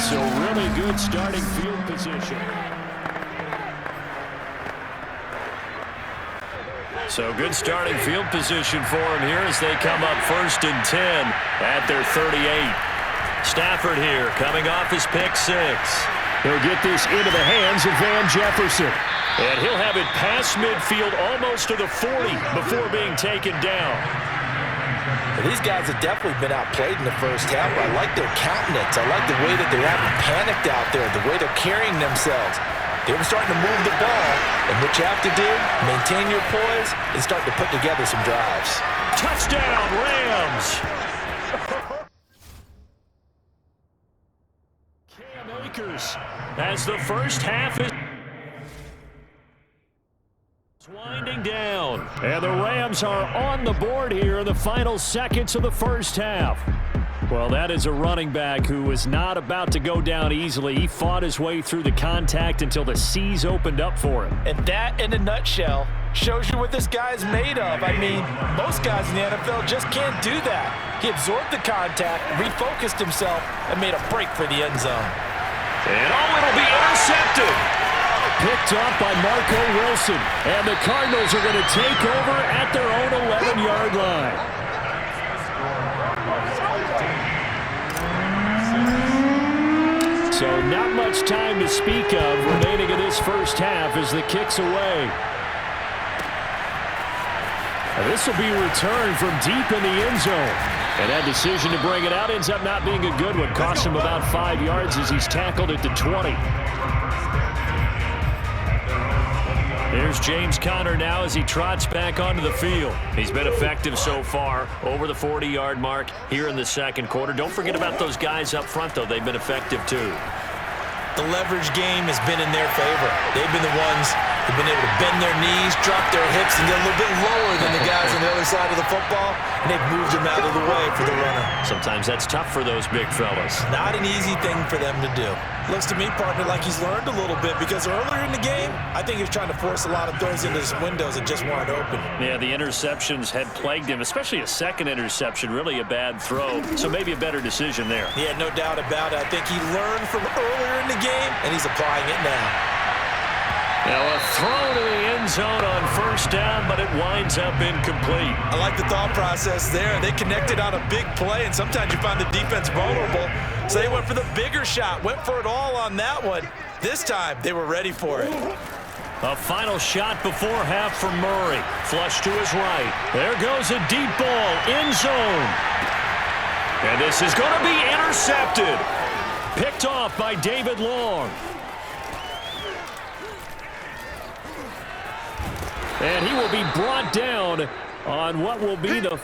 So really good starting field position. So good starting field position for him here as they come up 1st and 10 at their 38. Stafford here coming off his pick 6. He'll get this into the hands of Van Jefferson. And he'll have it past midfield almost to the 40 before being taken down. These guys have definitely been outplayed in the first half. I like their countenance. I like the way that they're having panicked out there, the way they're carrying themselves. They were starting to move the ball, and what you have to do, maintain your poise and start to put together some drives. Touchdown, Rams! Cam Akers as the first half is winding down. And the Rams are on the board here in the final seconds of the first half. Well, that is a running back who was not about to go down easily. He fought his way through the contact until the seas opened up for him. And that, in a nutshell, shows you what this guy is made of. I mean, most guys in the NFL just can't do that. He absorbed the contact, refocused himself, and made a break for the end zone. And it'll be intercepted. Picked up by Marco Wilson. And the Cardinals are going to take over at their own 11-yard line. So not much time to speak of remaining in this first half as the kick's away. Now this will be returned from deep in the end zone. And that decision to bring it out ends up not being a good one. Cost him about 5 yards as he's tackled at the 20. Here's James Conner now as he trots back onto the field. He's been effective so far, over the 40-yard mark here in the second quarter. Don't forget about those guys up front, though. They've been effective, too. The leverage game has been in their favor. They've been the ones who've been able to bend their knees, drop their hips, and get a little bit lower than the guys on the other side of the football, and they've moved them out of the way for the runner. Sometimes that's tough for those big fellas. Not an easy thing for them to do. Looks to me, partner, like he's learned a little bit because earlier in the game, I think he was trying to force a lot of throws into his windows that just weren't open. Yeah, the interceptions had plagued him, especially a second interception, really a bad throw. So maybe a better decision there. Yeah, no doubt about it. I think he learned from earlier in the game, and he's applying it now. Now a throw to the end zone on first down, but it winds up incomplete. I like the thought process there. They connected on a big play, and sometimes you find the defense vulnerable. So they went for the bigger shot, went for it all on that one. This time, they were ready for it. A final shot before half from Murray. Flush to his right. There goes a deep ball, end zone. And this is going to be intercepted. Picked off by David Long. And he will be brought down on what will be the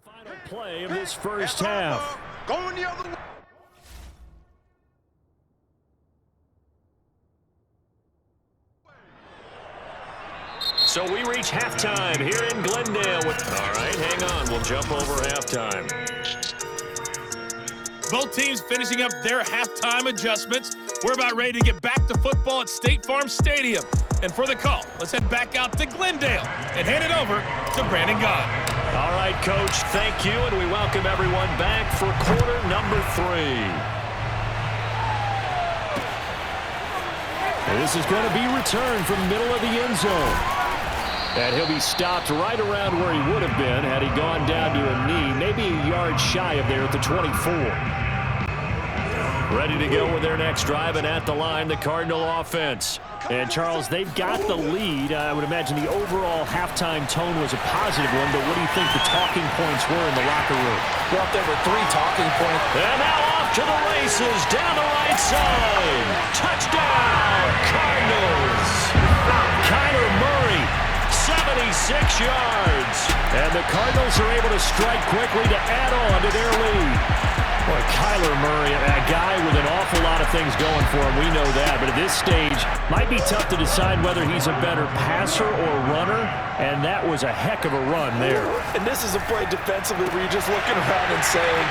final play of this first half. Going the other way. So we reach halftime here in Glendale. All right, hang on. We'll jump over halftime. Both teams finishing up their halftime adjustments. We're about ready to get back to football at State Farm Stadium. And for the call, let's head back out to Glendale and hand it over to Brandon Gaughan. All right, Coach, thank you, and we welcome everyone back for quarter number 3. And this is going to be returned from middle of the end zone. And he'll be stopped right around where he would have been had he gone down to a knee, maybe a yard shy of there at the 24. Ready to go with their next drive, and at the line, the Cardinal offense. And, Charles, they've got the lead. I would imagine the overall halftime tone was a positive one, but what do you think the talking points were in the locker room? Well, there were 3 talking points. And now off to the races down the right side. Touchdown, Cardinals. Kyler Murray, 76 yards. And the Cardinals are able to strike quickly to add on to their lead. Boy, Kyler Murray, a guy with an awful lot of things going for him. We know that. But at this stage, might be tough to decide whether he's a better passer or runner. And that was a heck of a run there. And this is a play defensively where you're just looking around and saying,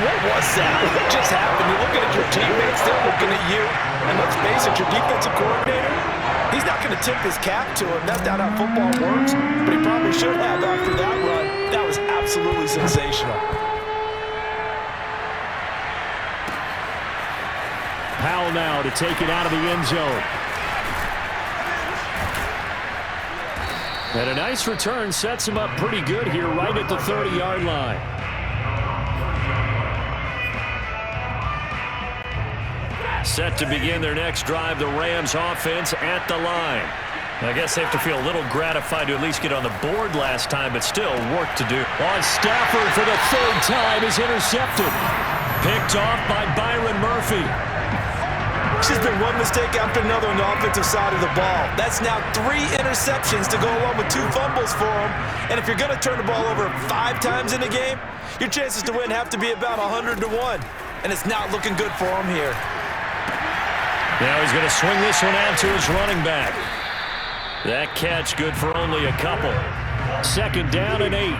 what was that? What just happened? You're looking at your teammates, they're looking at you. And let's face it, your defensive coordinator, he's not going to tip his cap to him. That's not how football works. But he probably should have after that run. That was absolutely sensational. Powell now to take it out of the end zone. And a nice return sets him up pretty good here right at the 30-yard line. Set to begin their next drive, the Rams offense at the line. I guess they have to feel a little gratified to at least get on the board last time, but still work to do. On Stafford for the third time is intercepted. Picked off by Byron Murphy. It's just been one mistake after another on the offensive side of the ball. That's now 3 interceptions to go along with 2 fumbles for him. And if you're going to turn the ball over 5 times in a game, your chances to win have to be about 100 to 1. And it's not looking good for him here. Now he's going to swing this one out to his running back. That catch good for only a couple. 2nd down and 8.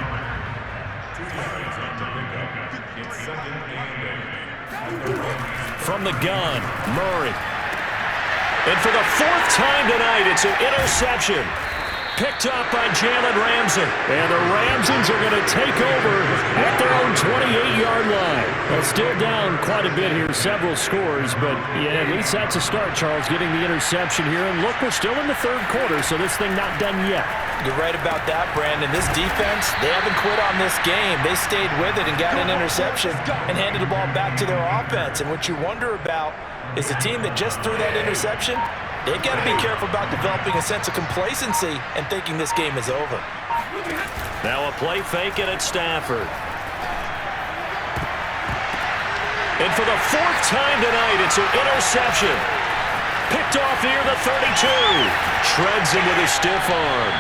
From the gun, Murray. And for the 4th time tonight, it's an interception. Picked up by Jalen Ramsey. And the Ramsons are going to take over at their own 28-yard line. Well, still down quite a bit here, several scores, but yeah, at least that's a start, Charles, getting the interception here. And look, we're still in the 3rd quarter, so this thing not done yet. You're right about that, Brandon. This defense, they haven't quit on this game. They stayed with it and got an interception and handed the ball back to their offense. And what you wonder about is the team that just threw that interception, they've got to be careful about developing a sense of complacency and thinking this game is over. Now a play fake it at Stafford. And for the 4th time tonight, it's an interception. Picked off near the 32. Shreds him with his stiff arm.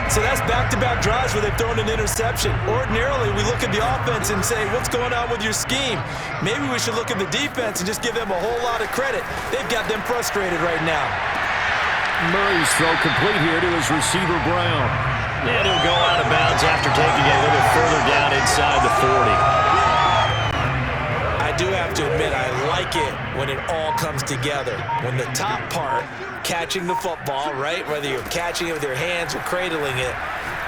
So that's back-to-back drives where they've thrown an interception. Ordinarily, we look at the offense and say, what's going on with your scheme? Maybe we should look at the defense and just give them a whole lot of credit. They've got them frustrated right now. Murray's throw complete here to his receiver, Brown. And he'll go out of bounds after taking it a little further down inside the 40. I do have to admit, I like it when it all comes together. When the top part, catching the football, right, whether you're catching it with your hands or cradling it,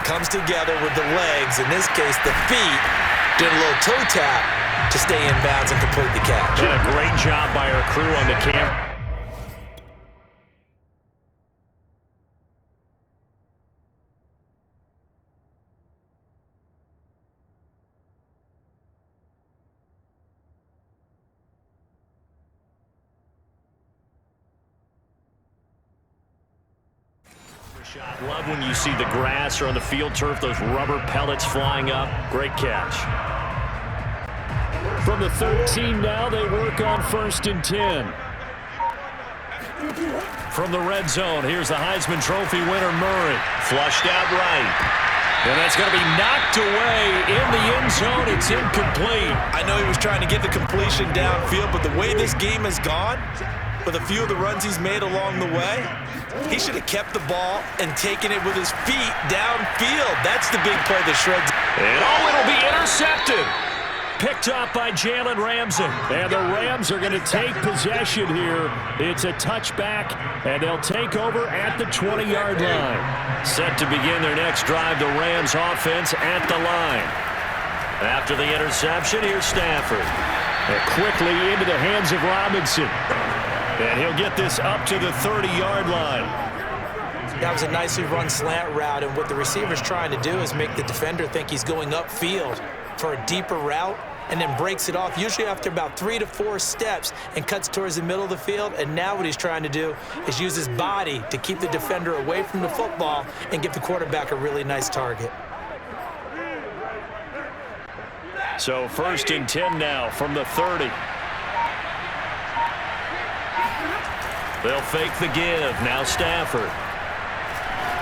comes together with the legs, in this case the feet, did a little toe tap to stay in bounds and complete the catch. Did a great job by our crew on the camera. Love when you see the grass or on the field turf, those rubber pellets flying up. Great catch. From the 13 now, they work on 1st and 10. From the red zone, here's the Heisman Trophy winner, Murray. Flushed out right. And that's going to be knocked away in the end zone. It's incomplete. I know he was trying to get the completion downfield, but the way this game has gone, with a few of the runs he's made along the way, he should have kept the ball and taken it with his feet downfield. That's the big play that shreds. And it'll be intercepted. Picked up by Jalen Ramsey. And the Rams are going to take possession here. It's a touchback, and they'll take over at the 20-yard line. Set to begin their next drive, the Rams offense at the line. After the interception, here's Stafford. And quickly into the hands of Robinson. And he'll get this up to the 30-yard line. That was a nicely run slant route, and what the receiver's trying to do is make the defender think he's going upfield for a deeper route and then breaks it off, usually after about 3 to 4 steps, and cuts towards the middle of the field. And now what he's trying to do is use his body to keep the defender away from the football and give the quarterback a really nice target. So 1st and 10 now from the 30. They'll fake the give. Now Stafford.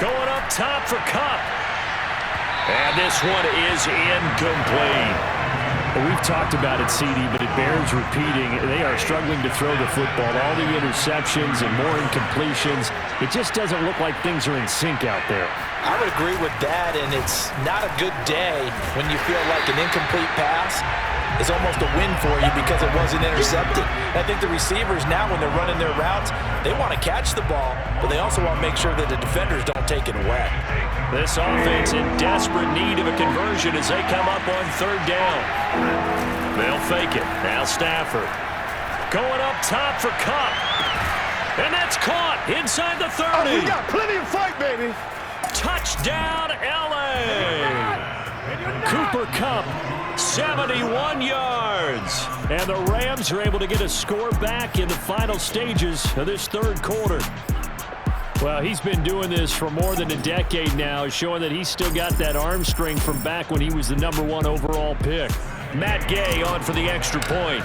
Going up top for Kupp. And this one is incomplete. Well, we've talked about it, CD, but it bears repeating. They are struggling to throw the football. All the interceptions and more incompletions. It just doesn't look like things are in sync out there. I would agree with that, and it's not a good day when you feel like an incomplete pass is almost a win for you because it wasn't intercepted. And I think the receivers now, when they're running their routes, they want to catch the ball, but they also want to make sure that the defenders don't take it away. This offense in desperate need of a conversion as they come up on 3rd down. They'll fake it. Now Stafford. Going up top for Cup. And that's caught inside the 30. Oh, we got plenty of fight, baby. Touchdown, L.A. Cooper Kupp, 71 yards. And the Rams are able to get a score back in the final stages of this third quarter. Well, he's been doing this for more than a decade now, showing that he's still got that arm strength from back when he was the #1 overall pick. Matt Gay on for the extra point.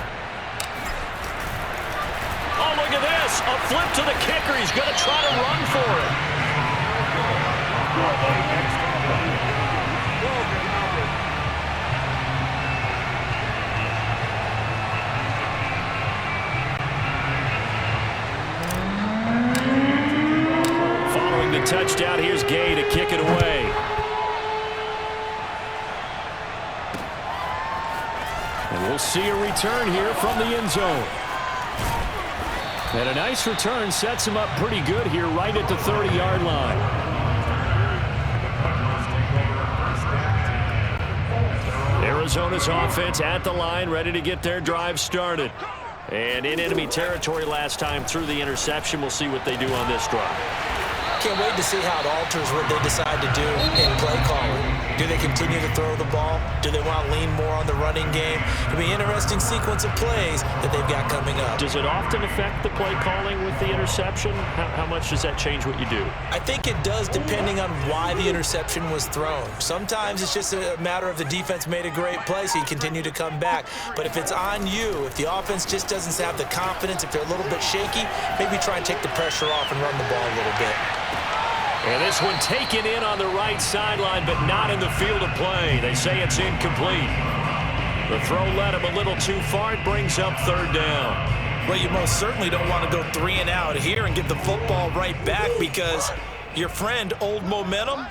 Oh, look at this. A flip to the kicker. He's going to try to run for it. Following the touchdown, here's Gay to kick it away. And we'll see a return here from the end zone. And a nice return sets him up pretty good here right at the 30-yard line. Arizona's offense at the line, ready to get their drive started. And in enemy territory last time through the interception. We'll see what they do on this drive. Can't wait to see how it alters what they decide to do in play calling. Do they continue to throw the ball? Do they want to lean more on the running game? It'll be an interesting sequence of plays that they've got coming up. Does it often affect the play calling with the interception? How much does that change what you do? I think it does, depending on why the interception was thrown. Sometimes it's just a matter of the defense made a great play, so you continue to come back. But if it's on you, if the offense just doesn't have the confidence, if they're a little bit shaky, maybe try and take the pressure off and run the ball a little bit. And this one taken in on the right sideline, but not in the field of play. They say it's incomplete. The throw led him a little too far. It brings up third down. Well, you most certainly don't want to go 3 and out here and get the football right back, because your friend, Old Momentum,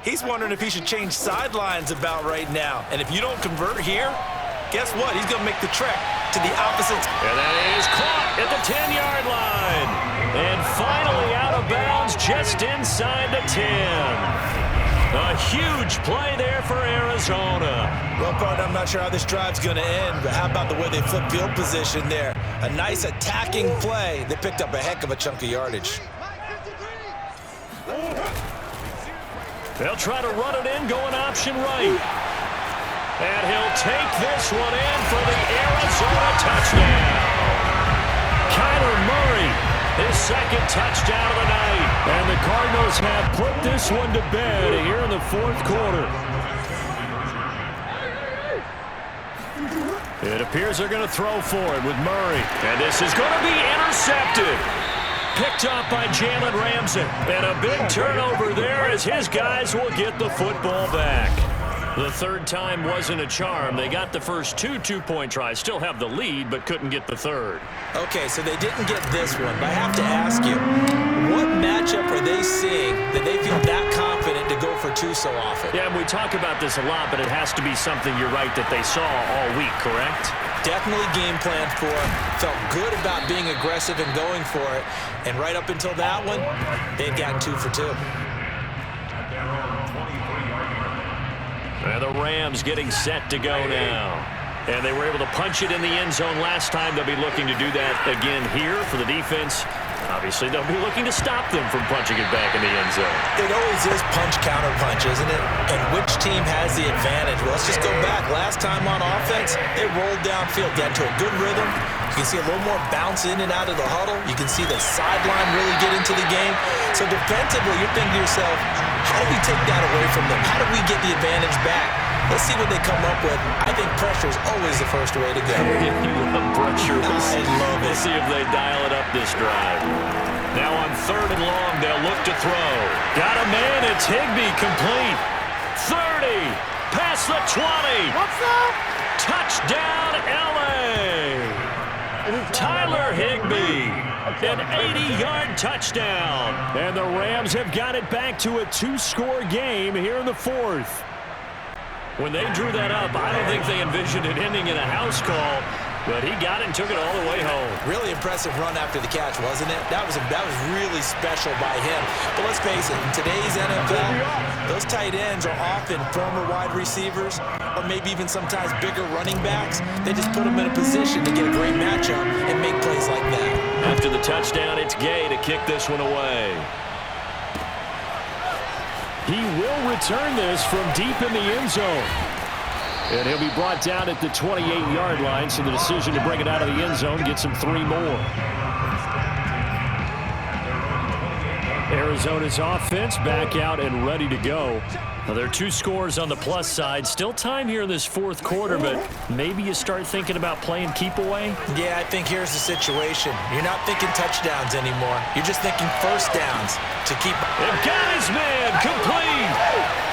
he's wondering if he should change sidelines about right now. And if you don't convert here, guess what? He's going to make the trek to the opposite. And that is caught at the 10-yard line. And finally out of bounds just inside the 10. A huge play there for Arizona. Well, partner, I'm not sure how this drive's going to end, but how about the way they flip field position there? A nice attacking play. They picked up a heck of a chunk of yardage. They'll try to run it in, going option right. And he'll take this one in for the Arizona touchdown. Kyler Murray, his second touchdown of the night. And the Cardinals have put this one to bed here in the fourth quarter. It appears they're going to throw for it with Murray. And this is going to be intercepted. Picked up by Jalen Ramsey. And a big turnover there as his guys will get the football back. The third time wasn't a charm. They got the first two-point tries. Still have the lead, but couldn't get the third. Okay, so they didn't get this one. But I have to ask you, what matchup are they seeing that they feel that confident to go for 2 so often? Yeah, and we talk about this a lot, but it has to be something, you're right, that they saw all week, correct? Definitely game planned for. Felt good about being aggressive and going for it. And right up until that one, they've gotten 2 for 2. And the Rams getting set to go now. And they were able to punch it in the end zone last time. They'll be looking to do that again here for the defense. Obviously, they'll be looking to stop them from punching it back in the end zone. It always is punch-counter-punch, isn't it? And which team has the advantage? Well, let's just go back. Last time on offense, they rolled downfield, got to a good rhythm. You can see a little more bounce in and out of the huddle. You can see the sideline really get into the game. So defensively, you're thinking to yourself, how do we take that away from them? How do we get the advantage back? Let's see what they come up with. I think pressure is always the first way to go. You love pressure. I love it. We'll see if they dial it up this drive. Now on 3rd and long, they'll look to throw. Got a man. It's Higbee, complete. 30. Past the 20. What's up? Touchdown, L.A. Tyler Higbee. An 80-yard touchdown. And the Rams have got it back to a 2-score game here in the 4th. When they drew that up, I don't think they envisioned it ending in a house call, but he got it and took it all the way home. Really impressive run after the catch, wasn't it? That was really special by him. But let's face it, in today's NFL, those tight ends are often former wide receivers or maybe even sometimes bigger running backs, they just put them in a position to get a great matchup and make plays like that. After the touchdown, it's Gay to kick this one away. He will return this from deep in the end zone. And he'll be brought down at the 28-yard line, so the decision to bring it out of the end zone gets him 3 more. Arizona's offense back out and ready to go. Now, there are 2 scores on the plus side. Still time here in this fourth quarter, but maybe you start thinking about playing keep away? Yeah, I think here's the situation. You're not thinking touchdowns anymore. You're just thinking first downs to keep. They've got his man complete.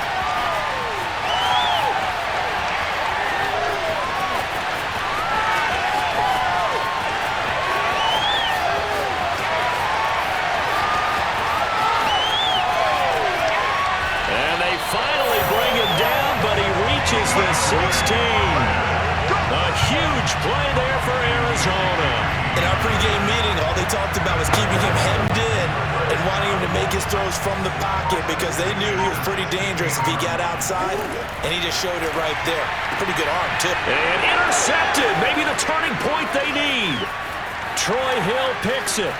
Finally bring him down, but he reaches the 16. A huge play there for Arizona. In our pregame meeting, all they talked about was keeping him hemmed in and wanting him to make his throws from the pocket because they knew he was pretty dangerous if he got outside, and he just showed it right there. Pretty good arm, too. And intercepted. Maybe the turning point they need. Troy Hill picks it.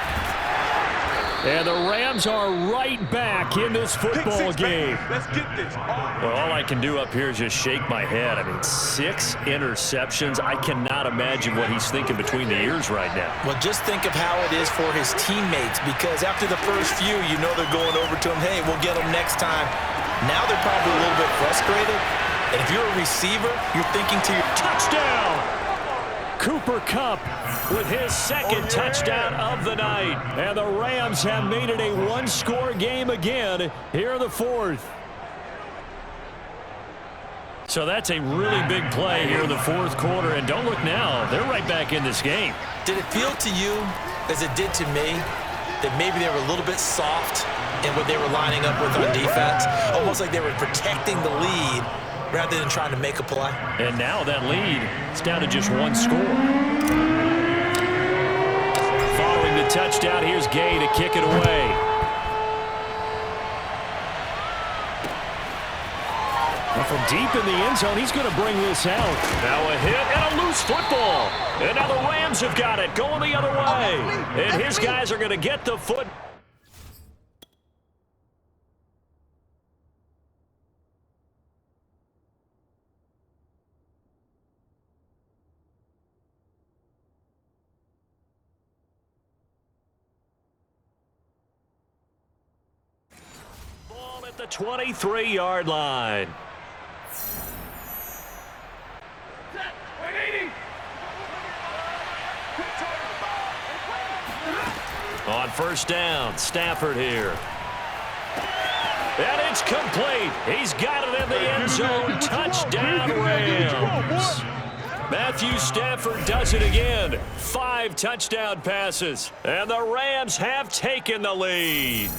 And the Rams are right back in this football game. Let's get this. Well, all I can do up here is just shake my head. I mean, 6 interceptions. I cannot imagine what he's thinking between the ears right now. Well, just think of how it is for his teammates, because after the first few, you know they're going over to him, hey, we'll get him next time. Now they're probably a little bit frustrated. And if you're a receiver, you're thinking to your touchdown. Cooper Kupp with his second touchdown of the night. And the Rams have made it a 1-score game again here in the fourth. So that's a really big play here in the fourth quarter. And don't look now, they're right back in this game. Did it feel to you, as it did to me, that maybe they were a little bit soft in what they were lining up with on defense? Almost like they were protecting the lead rather than trying to make a play. And now that lead is down to just 1 score. Following the touchdown, here's Gay to kick it away. And from deep in the end zone, he's going to bring this out. Now a hit and a loose football. And now the Rams have got it, going the other way. And his guys are going to get the foot. The 23-yard line. On first down, Stafford here. And it's complete. He's got it in the end zone. Touchdown, Rams. Matthew Stafford does it again. 5 touchdown passes. And the Rams have taken the lead.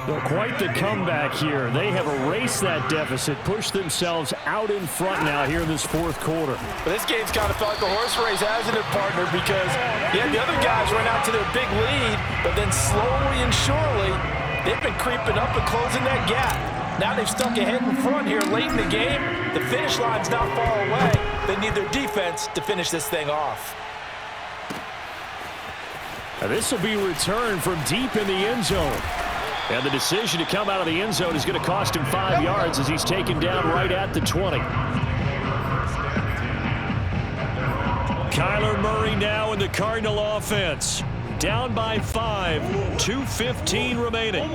Well, quite the comeback here. They have erased that deficit, pushed themselves out in front now here in this fourth quarter. But this game's kind of felt like a horse race, hasn't it, partner? Because yeah, the other guys run out to their big lead, but then slowly and surely, they've been creeping up and closing that gap. Now they've stuck ahead in front here late in the game. The finish line's not far away. They need their defense to finish this thing off. Now this will be returned from deep in the end zone. And the decision to come out of the end zone is going to cost him 5 yards as he's taken down right at the 20. Kyler Murray now in the Cardinal offense. Down by 5, 2:15 remaining.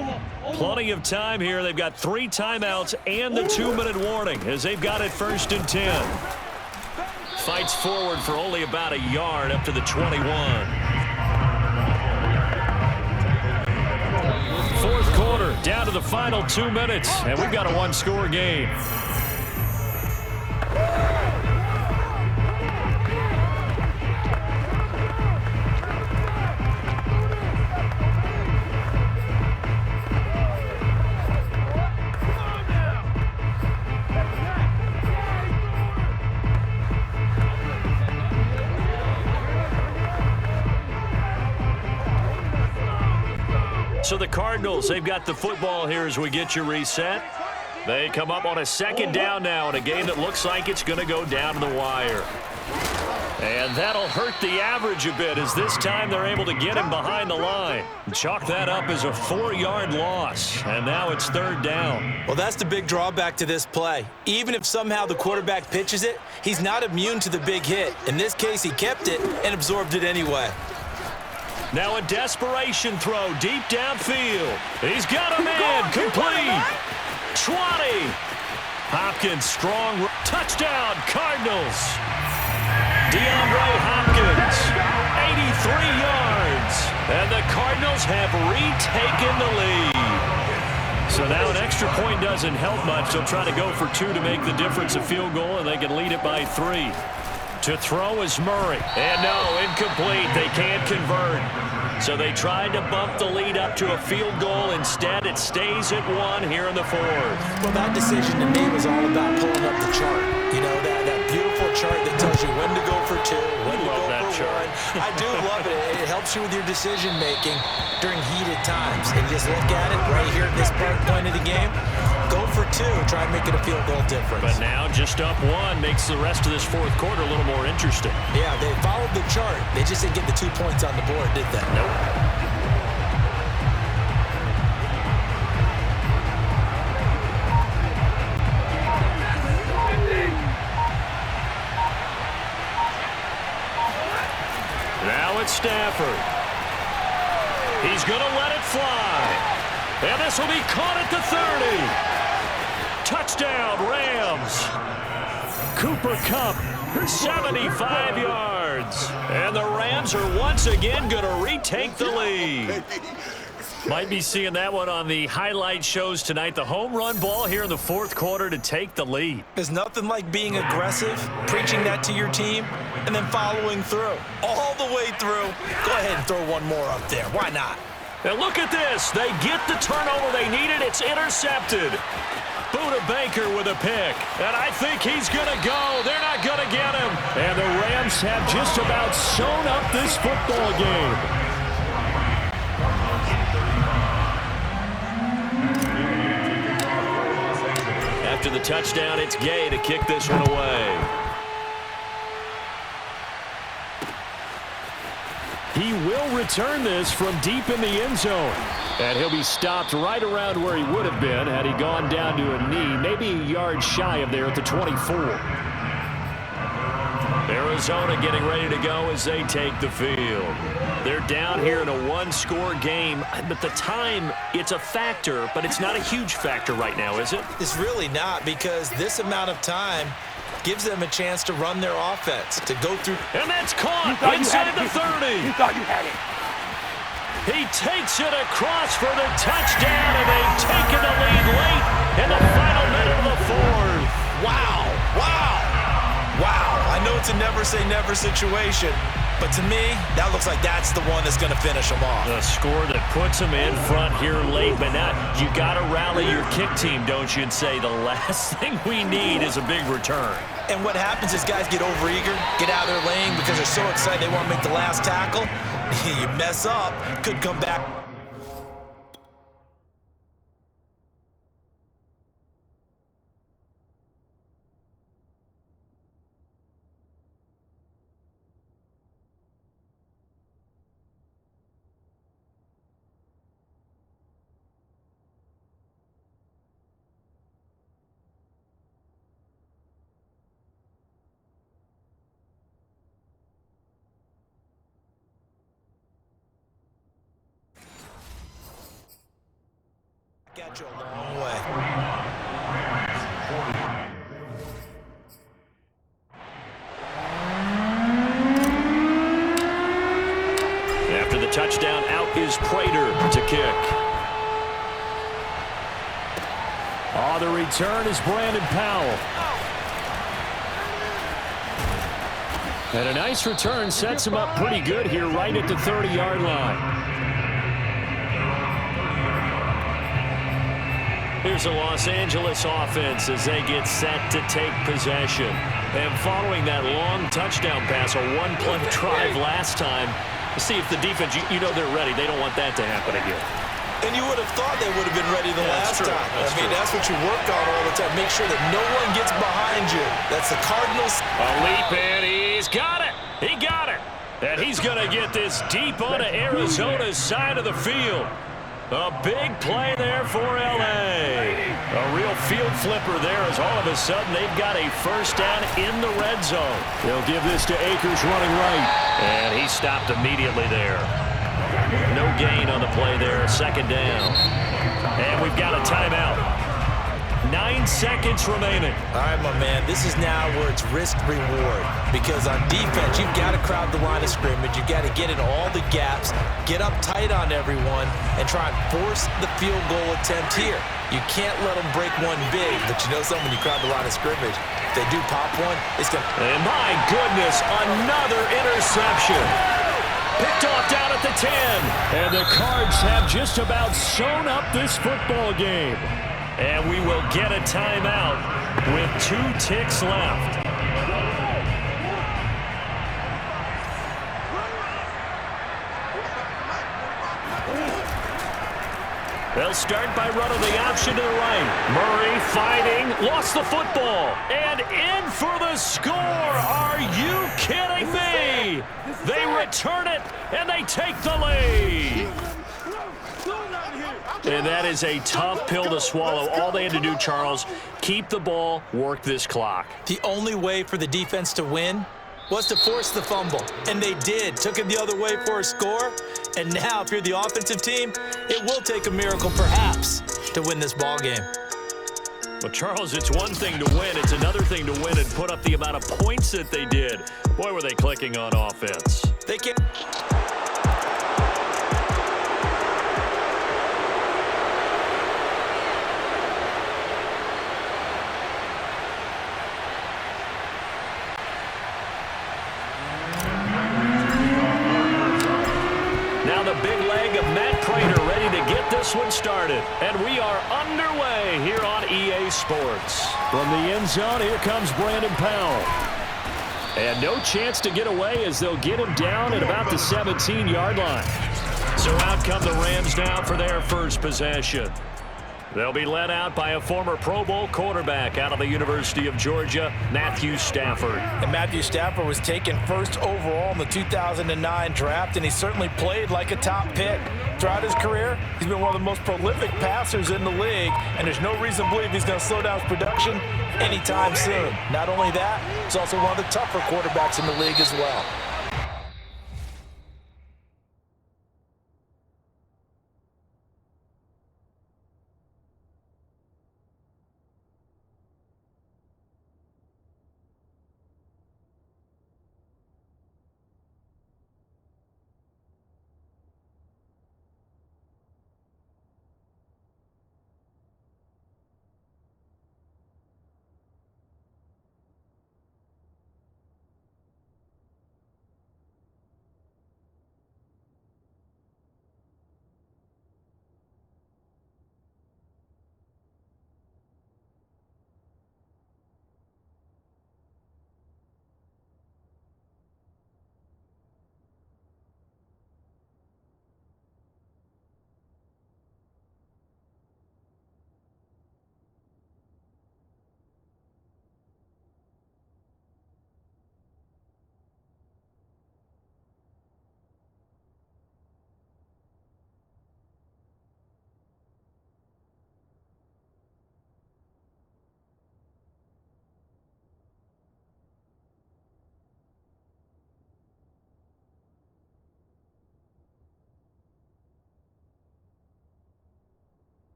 Plenty of time here. They've got 3 timeouts and the 2-minute warning as they've got it 1st and 10. Fights forward for only about a yard up to the 21. Fourth quarter, down to the final 2 minutes, and we've got a 1-score game. So the Cardinals, they've got the football here as we get you reset. They come up on a second down now in a game that looks like it's going to go down to the wire. And that'll hurt the average a bit as this time they're able to get him behind the line. Chalk that up as a 4-yard loss, and now it's third down. Well, that's the big drawback to this play. Even if somehow the quarterback pitches it, he's not immune to the big hit. In this case, he kept it and absorbed it anyway. Now a desperation throw deep downfield. He's got a man complete. 20. Hopkins strong. Touchdown, Cardinals. DeAndre Hopkins, 83 yards. And the Cardinals have retaken the lead. So now an extra point doesn't help much. They'll try to go for 2 to make the difference a field goal, and they can lead it by 3. To throw is Murray. And no, incomplete. They can't convert. So they tried to bump the lead up to a field goal. Instead, it stays at 1 here in the 4th. Well, that decision to me was all about pulling up the chart. You know, that beautiful chart that tells you when to go for 2, when to go for 1. I do love it. It helps you with your decision-making during heated times. And just look at it right here at this point of the game. Go for 2, try and make it a field goal difference. But now just up 1 makes the rest of this 4th quarter a little more interesting. Yeah, they followed the chart. They just didn't get the 2 points on the board, did they? Nope. Now it's Stafford. He's going to let it fly. And this will be caught at the 30. Touchdown, Rams. Cooper Kupp, 75 yards. And the Rams are once again going to retake the lead. Might be seeing that one on the highlight shows tonight. The home run ball here in the 4th quarter to take the lead. There's nothing like being aggressive, preaching that to your team, and then following through. All the way through. Go ahead and throw one more up there. Why not? And look at this. They get the turnover they needed. It's intercepted. Buda Baker with a pick. And I think he's going to go. They're not going to get him. And the Rams have just about sewn up this football game. After the touchdown, it's Gay to kick this one away. He will return this from deep in the end zone. And he'll be stopped right around where he would have been had he gone down to a knee, maybe a yard shy of there at the 24. Arizona getting ready to go as they take the field. They're down here in a 1-score game, but the time, it's a factor, but it's not a huge factor right now, is it? It's really not, because this amount of time gives them a chance to run their offense, to go through. And that's caught inside the 30. You thought you had it. He takes it across for the touchdown, and they've taken the lead late in the final minute of the 4th. Wow, wow, wow. I know it's a never-say-never situation, but to me, that looks like that's the one that's going to finish them off. A score that puts them in front here late, but now you got to rally your kick team, don't you, and say the last thing we need is a big return. And what happens is guys get overeager, get out of their lane because they're so excited they want to make the last tackle. You mess up, could come back. Got you a long way. After the touchdown, out is Prater to kick. Oh, the return is Brandon Powell. And a nice return sets him up pretty good here right at the 30-yard line. Here's the Los Angeles offense as they get set to take possession. And following that long touchdown pass, a one-play drive last time, see if the defense, you know they're ready. They don't want that to happen again. And you would have thought they would have been ready the last time. That's what you work on all the time. Make sure that no one gets behind you. That's the Cardinals. A leap in. He's got it. He got it. And he's going to get this deep onto Arizona's side of the field. A big play there for L.A. A real field flipper there as all of a sudden they've got a first down in the red zone. They'll give this to Akers running right. And he stopped immediately there. No gain on the play there. Second down. And we've got a timeout. 9 seconds remaining. All right, my man, this is now where it's risk-reward. Because on defense, you've got to crowd the line of scrimmage. You've got to get in all the gaps, get up tight on everyone, and try and force the field goal attempt here. You can't let them break one big, but you know something, when you crowd the line of scrimmage, if they do pop one, it's going to... And my goodness, another interception. Picked off down at the 10. And the Cards have just about sewn up this football game. And we will get a timeout with 2 ticks left. They'll start by running the option to the right. Murray fighting, lost the football, and in for the score. Are you kidding me? They return it, and they take the lead. And that is a tough pill to swallow. All they had to do, Charles, keep the ball, work this clock. The only way for the defense to win was to force the fumble. And they did. Took it the other way for a score. And now, if you're the offensive team, it will take a miracle, perhaps, to win this ball game. Well, Charles, it's one thing to win. It's another thing to win and put up the amount of points that they did. Boy, were they clicking on offense. They can't... This one started, and we are underway here on EA Sports. From the end zone, here comes Brandon Powell. And no chance to get away as they'll get him down at about the 17-yard line. So out come the Rams now for their first possession. They'll be led out by a former Pro Bowl quarterback out of the University of Georgia, Matthew Stafford. And Matthew Stafford was taken first overall in the 2009 draft, and he certainly played like a top pick. Throughout his career, he's been one of the most prolific passers in the league, and there's no reason to believe he's going to slow down his production anytime soon. Not only that, he's also one of the tougher quarterbacks in the league as well.